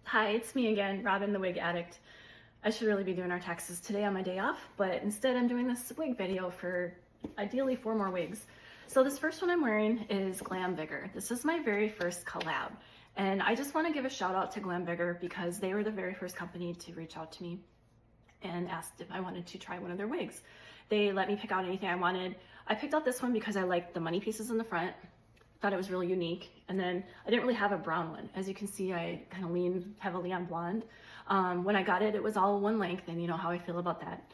Hi, it's me again, Robin the Wig Addict. I should really be doing our taxes today on my day off, but instead I'm doing this wig video for ideally 4 more wigs. So this first one I'm wearing is GlamVigor. This is my very first collab, and I just want to give a shout out to GlamVigor because they were the very first company to reach out to me and asked if I wanted to try one of their wigs. They let me pick out anything I wanted. I picked out this one because I liked the money pieces in the front. Thought it was really unique, and then I didn't really have a brown one. As you can see, I kind of lean heavily on blonde. When I got it, it was all one length, and you know how I feel about that.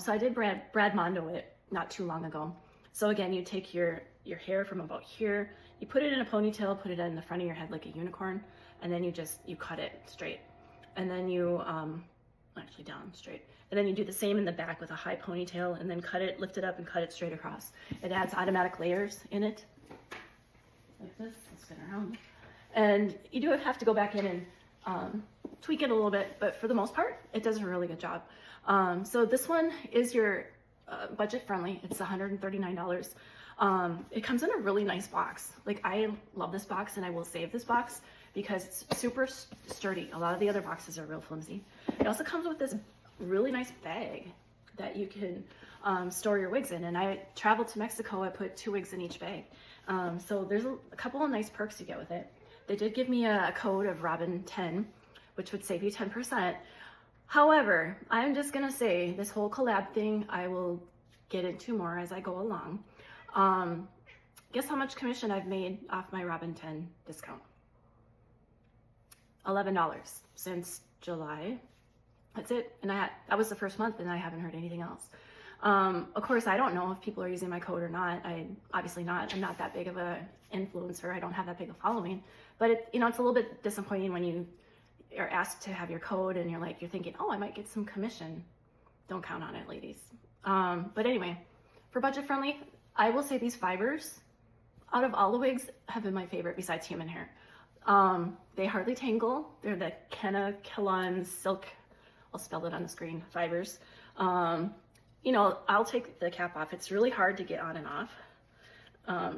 So I did Brad Mondo it not too long ago. So again, you take your hair from about here, you put it in a ponytail, put it in the front of your head like a unicorn, and then you cut it straight, and then you actually down straight, and then you do the same in the back with a high ponytail, and then cut it, lift it up, and cut it straight across. It adds automatic layers in it. Like this, I'll spin around. And you do have to go back in and tweak it a little bit, but for the most part, it does a really good job. So this one is your budget friendly. It's $139. It comes in a really nice box. Like, I love this box, and I will save this box because it's super sturdy. A lot of the other boxes are real flimsy. It also comes with this really nice bag that you can store your wigs in. And I traveled to Mexico, I put 2 wigs in each bag. So there's a couple of nice perks you get with it. They did give me a code of Robin10, which would save you 10%. However, I'm just gonna say this whole collab thing, I will get into more as I go along. Guess how much commission I've made off my Robin10 discount? $11 since July. That's it. And that was the first month, and I haven't heard anything else. Of course, I don't know if people are using my code or not. Obviously not. I'm not that big of a influencer. I don't have that big a following. But it's a little bit disappointing when you are asked to have your code and you're thinking, oh, I might get some commission. Don't count on it, ladies. But anyway, for budget friendly, I will say these fibers, out of all the wigs, have been my favorite besides human hair. They hardly tangle. They're the Catalina silk, I'll spell it on the screen, fibers. I'll take the cap off. It's really hard to get on and off.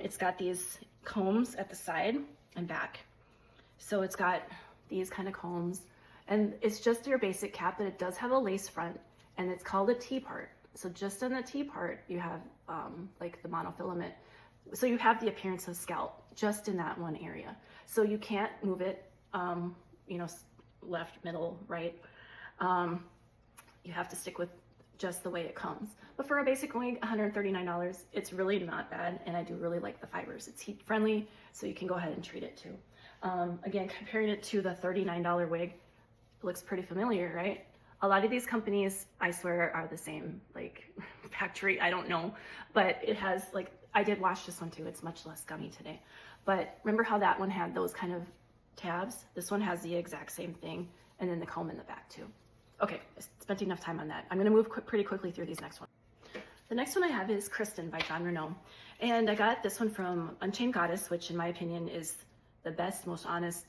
It's got these combs at the side and back. So it's got these kind of combs, and it's just your basic cap, but it does have a lace front, and it's called a T part. So just on the T part, you have like the monofilament. So you have the appearance of scalp just in that one area. So you can't move it, left, middle, right. You have to stick with just the way it comes. But for a basic wig, $139, it's really not bad, and I do really like the fibers. It's heat friendly, so you can go ahead and treat it too. Again, comparing it to the $39 wig, it looks pretty familiar, right? A lot of these companies, I swear, are the same, like factory, I don't know, but it has, I did wash this one too. It's much less gummy today. But remember how that one had those kind of tabs? This one has the exact same thing, and then the comb in the back too. Okay, I spent enough time on that. I'm gonna move pretty quickly through these next ones. The next one I have is Kristen by Jon Renau. And I got this one from Unchained Goddess, which in my opinion is the best, most honest,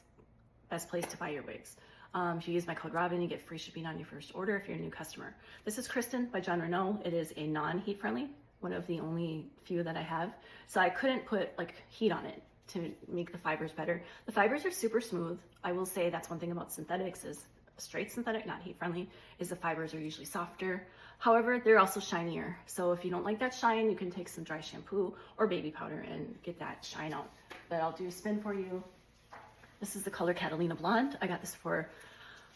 best place to buy your wigs. If you use my code Robin, you get free shipping on your first order if you're a new customer. This is Kristen by Jon Renau. It is a non-heat friendly, one of the only few that I have. So I couldn't put heat on it to make the fibers better. The fibers are super smooth. I will say that's one thing about synthetics is straight synthetic, not heat friendly, is the fibers are usually softer. However, they're also shinier. So if you don't like that shine, you can take some dry shampoo or baby powder and get that shine out. But I'll do a spin for you. This is the color Catalina Blonde. I got this for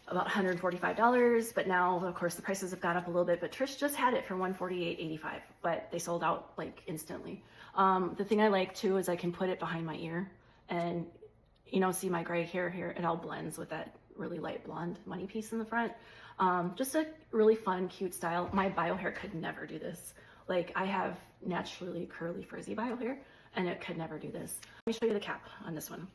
about $145, but now of course the prices have gone up a little bit, but Trish just had it for $148.85, but they sold out instantly. The thing I like too is I can put it behind my ear and see my gray hair here. It all blends with that really light blonde money piece in the front. Just a really fun, cute style. My bio hair could never do this. I have naturally curly, frizzy bio hair, and it could never do this. Let me show you the cap on this one.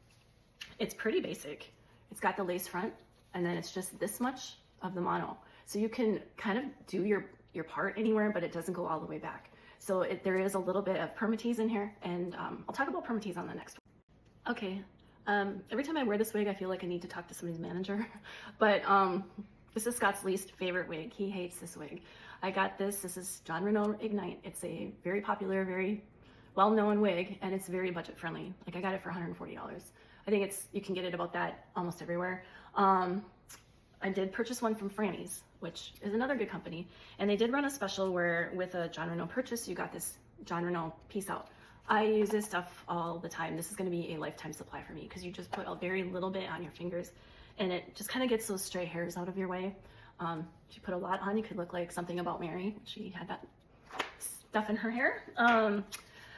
It's pretty basic. It's got the lace front, and then it's just this much of the mono. So you can kind of do your part anywhere, but it doesn't go all the way back. So there is a little bit of permatease in here, and I'll talk about permatease on the next one. Okay. Every time I wear this wig, I feel like I need to talk to somebody's manager, but this is Scott's least favorite wig. He hates this wig. I got this. This is Jon Renau Ignite. It's a very popular, very well-known wig, and it's very budget friendly. I got it for $140. I think you can get it about that almost everywhere. I did purchase one from Franny's, which is another good company. And they did run a special where with a Jon Renau purchase, you got this Jon Renau piece out. I use this stuff all the time. This is gonna be a lifetime supply for me because you just put a very little bit on your fingers and it just kind of gets those stray hairs out of your way. If you put a lot on, you could look like Something About Mary. She had that stuff in her hair.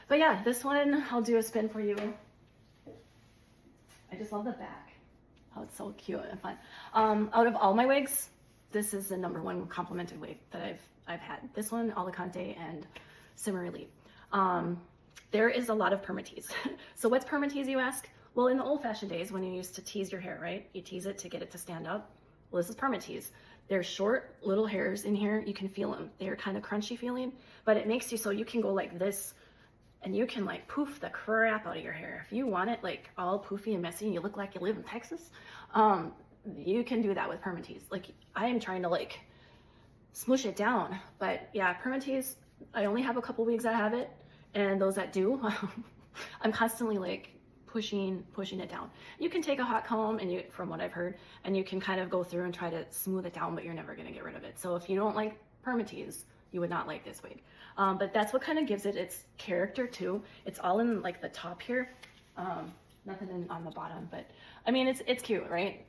But yeah, this one, I'll do a spin for you. I just love the back. Oh, it's so cute and fun. Out of all my wigs, this is the #1 complimented wig that I've had. This one, Alicante and Simmerly. There is a lot of permatease. So what's permatease, you ask? Well, in the old-fashioned days, when you used to tease your hair, right? You tease it to get it to stand up. Well, this is permatease. They're short little hairs in here. You can feel them. They're kind of crunchy feeling, but it makes you so you can go like this and you can like poof the crap out of your hair. If you want it like all poofy and messy and you look like you live in Texas, you can do that with permatease. Like I am trying to like smoosh it down, but yeah, permatease, I only have a couple wigs that have it, and those that do, I'm constantly like pushing it down. You can take a hot comb and from what I've heard, and you can kind of go through and try to smooth it down, but you're never gonna get rid of it. So if you don't like permatease, you would not like this wig. But that's what kind of gives it its character too. It's all in like the top here, nothing on the bottom, but I mean, it's cute, right?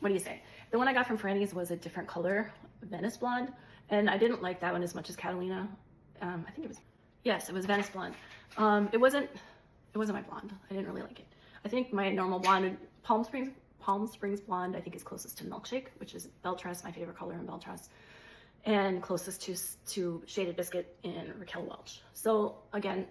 What do you say? The one I got from Franny's was a different color, Venice Blonde, and I didn't like that one as much as Catalina. I think it was, yes, it was Venice Blonde. It wasn't my blonde. I didn't really like it. I think my normal blonde, Palm Springs blonde, I think is closest to Milkshake, which is Belle Tress, my favorite color in Belle Tress, and closest to Shaded Biscuit in Raquel Welch. So again,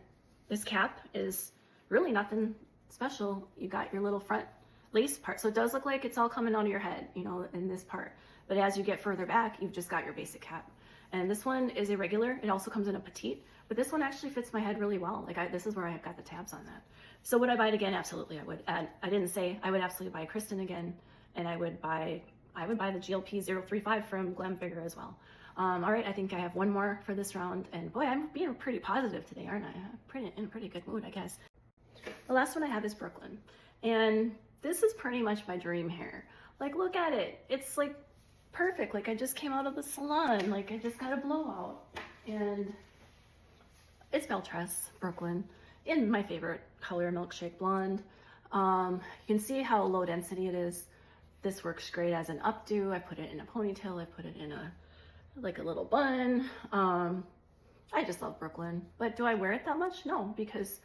this cap is really nothing special. You got your little front lace part, so it does look like it's all coming out of your head, you know, in this part. But as you get further back, you've just got your basic cap. And this one is irregular. It also comes in a petite, but this one actually fits my head really well. Like this is where I've got the tabs on that. So would I buy it again? Absolutely, I would. And I didn't say I would absolutely buy Kristen again, and I would buy the GLP035 from GlamVigor as well. All right, I think I have one more for this round, and boy, I'm being pretty positive today, aren't I? I'm in a pretty good mood, I guess. The last one I have is Brooklyn, and this is pretty much my dream hair. Like, look at it. It's like perfect. Like I just came out of the salon. Like I just got a blowout, and it's Belle Tress Brooklyn in my favorite color, Milkshake Blonde. You can see how low density it is. This works great as an updo. I put it in a ponytail. I put it in a little bun. I just love Brooklyn, but do I wear it that much? No, because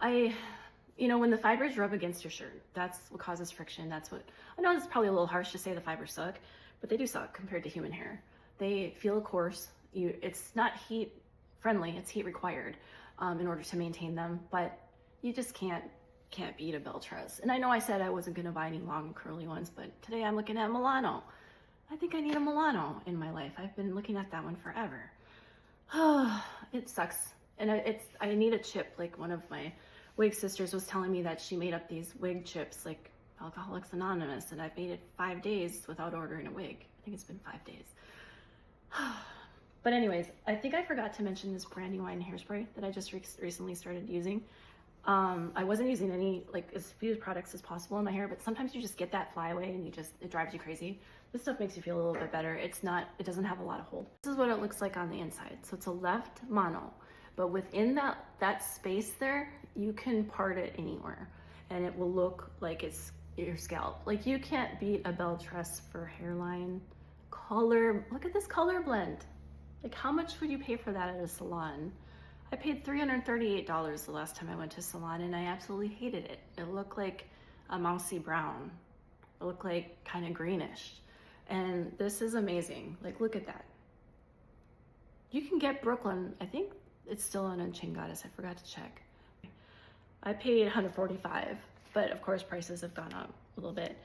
when the fibers rub against your shirt, that's what causes friction. That's what, I know it's probably a little harsh to say the fibers suck, but they do suck compared to human hair. They feel coarse. It's not heat friendly, it's heat required in order to maintain them, but you just can't beat a Belle Tress. And I know I said I wasn't gonna buy any long curly ones, but today I'm looking at Milano. I think I need a Milano in my life. I've been looking at that one forever. It sucks. And I need a chip. Like one of my wig sisters was telling me that she made up these wig chips like Alcoholics Anonymous, and I've made it 5 days without ordering a wig. I think it's been 5 days. But anyways, I think I forgot to mention this Brandywine hairspray that I just recently started using. I wasn't using any, like, as few products as possible in my hair, but sometimes you just get that flyaway and it drives you crazy. This stuff makes you feel a little bit better. It doesn't have a lot of hold. This is what it looks like on the inside. So it's a left mono, but within that space there, you can part it anywhere and it will look like it's your scalp. Like you can't beat a Belle Tress for hairline color. Look at this color blend. Like how much would you pay for that at a salon? I paid $338 the last time I went to a salon and I absolutely hated it. It looked like a mousy brown. It looked like kind of greenish. And this is amazing. Like, look at that. You can get Brooklyn. I think it's still on Unchained Goddess. I forgot to check. I paid $145, but of course prices have gone up a little bit.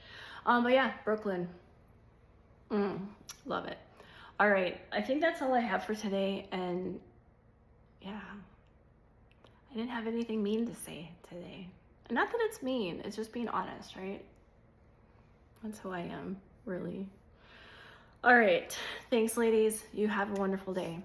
But yeah, Brooklyn. Love it. All right, I think that's all I have for today. And yeah, I didn't have anything mean to say today. And not that it's mean, it's just being honest, right? That's who I am, really. All right, thanks ladies. You have a wonderful day.